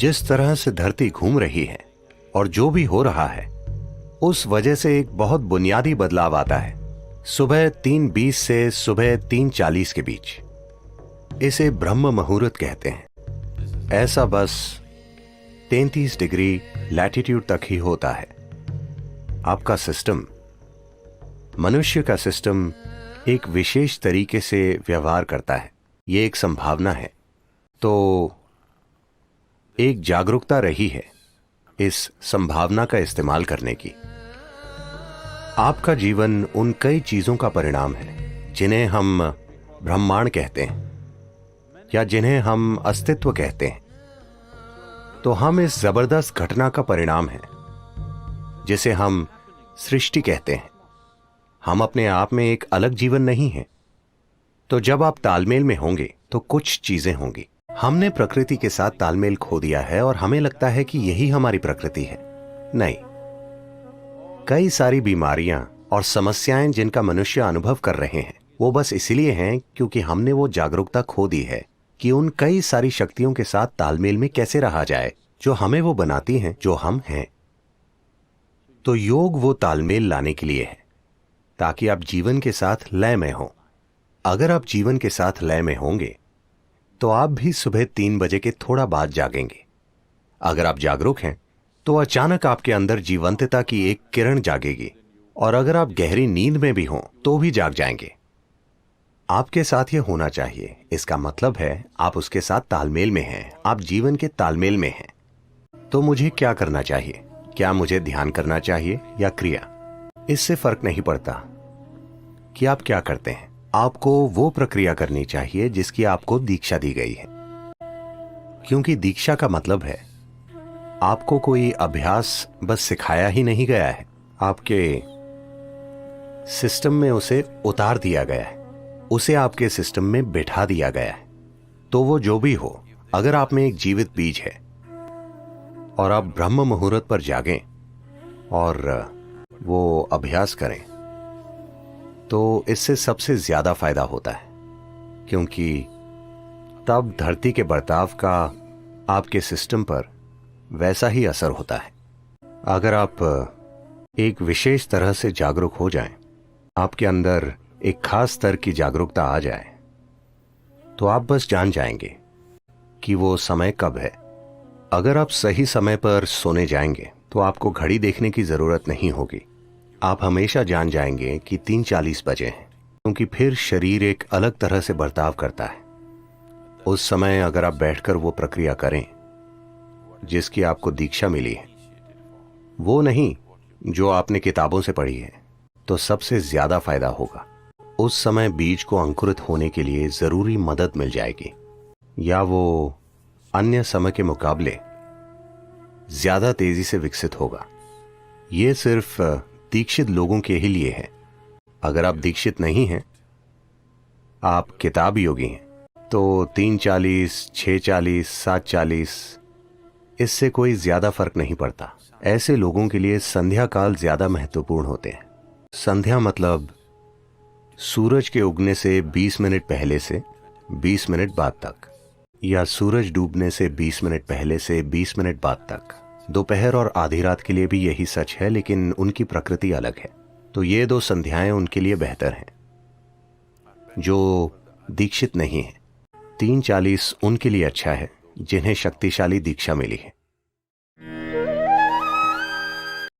जिस तरह से धरती घूम रही है और जो भी हो रहा है उस वजह से एक बहुत बुनियादी बदलाव आता है सुबह 3:20 से सुबह 3:40 के बीच। इसे ब्रह्म मुहूर्त कहते हैं। ऐसा बस 33 डिग्री लैटिट्यूड तक ही होता है। आपका सिस्टम, मनुष्य का सिस्टम एक विशेष तरीके से व्यवहार करता है। ये एक संभावना है। तो एक जागरूकता रही है इस संभावना का इस्तेमाल करने की। आपका जीवन उन कई चीजों का परिणाम है जिन्हें हम ब्रह्मांड कहते हैं या जिन्हें हम अस्तित्व कहते हैं। तो हम इस जबरदस्त घटना का परिणाम हैं जिसे हम सृष्टि कहते हैं। हम अपने आप में एक अलग जीवन नहीं है। तो जब आप तालमेल में होंगे तो कुछ चीजें होंगी। हमने प्रकृति के साथ तालमेल खो दिया है और हमें लगता है कि यही हमारी प्रकृति है। नहीं, कई सारी बीमारियां और समस्याएं जिनका मनुष्य अनुभव कर रहे हैं वो बस इसलिए हैं क्योंकि हमने वो जागरूकता खो दी है कि उन कई सारी शक्तियों के साथ तालमेल में कैसे रहा जाए जो हमें वो बनाती हैं जो हम हैं। तो योग वो तालमेल लाने के लिए है ताकि आप जीवन के साथ लय में हो। अगर आप जीवन के साथ लय में होंगे तो आप भी सुबह 3 बजे के थोड़ा बाद जागेंगे। अगर आप जागरूक हैं तो अचानक आपके अंदर जीवंतता की एक किरण जागेगी और अगर आप गहरी नींद में भी हों तो भी जाग जाएंगे। आपके साथ ये होना चाहिए। इसका मतलब है आप उसके साथ तालमेल में हैं, आप जीवन के तालमेल में हैं। तो मुझे क्या करना चाहिए? क्या मुझे ध्यान करना चाहिए या क्रिया? इससे फर्क नहीं पड़ता कि आप क्या करते हैं। आपको वो प्रक्रिया करनी चाहिए जिसकी आपको दीक्षा दी गई है, क्योंकि दीक्षा का मतलब है आपको कोई अभ्यास बस सिखाया ही नहीं गया है, आपके सिस्टम में उसे उतार दिया गया है, उसे आपके सिस्टम में बिठा दिया गया है। तो वो जो भी हो, अगर आप में एक जीवित बीज है और आप ब्रह्म मुहूर्त पर जागें और वो अभ्यास करें तो इससे सबसे ज्यादा फायदा होता है, क्योंकि तब धरती के बर्ताव का आपके सिस्टम पर वैसा ही असर होता है। अगर आप एक विशेष तरह से जागरूक हो जाएं, आपके अंदर एक खास स्तर की जागरूकता आ जाए, तो आप बस जान जाएंगे कि वो समय कब है। अगर आप सही समय पर सोने जाएंगे तो आपको घड़ी देखने की जरूरत नहीं होगी। आप हमेशा जान जाएंगे कि 3:40 बजे हैं, क्योंकि फिर शरीर एक अलग तरह से बर्ताव करता है। उस समय अगर आप बैठकर वो प्रक्रिया करें जिसकी आपको दीक्षा मिली है, वो नहीं जो आपने किताबों से पढ़ी है, तो सबसे ज्यादा फायदा होगा। उस समय बीज को अंकुरित होने के लिए जरूरी मदद मिल जाएगी, या वो अन्य समय के मुकाबले ज्यादा तेजी से विकसित होगा। ये सिर्फ दीक्षित लोगों के ही लिए है। अगर आप दीक्षित नहीं हैं, आप किताब योगी हैं, तो 3:40, 6:40, 7:40 इससे कोई ज्यादा फर्क नहीं पड़ता। ऐसे लोगों के लिए संध्या काल ज्यादा महत्वपूर्ण होते हैं। संध्या मतलब सूरज के उगने से 20 मिनट पहले से 20 मिनट बाद तक, या सूरज डूबने से 20 मिनट पहले से 20 मिनट बाद तक। दोपहर और आधी रात के लिए भी यही सच है, लेकिन उनकी प्रकृति अलग है। तो ये 2 संध्याएं उनके लिए बेहतर हैं जो दीक्षित नहीं है। 3:40 उनके लिए अच्छा है जिन्हें शक्तिशाली दीक्षा मिली है।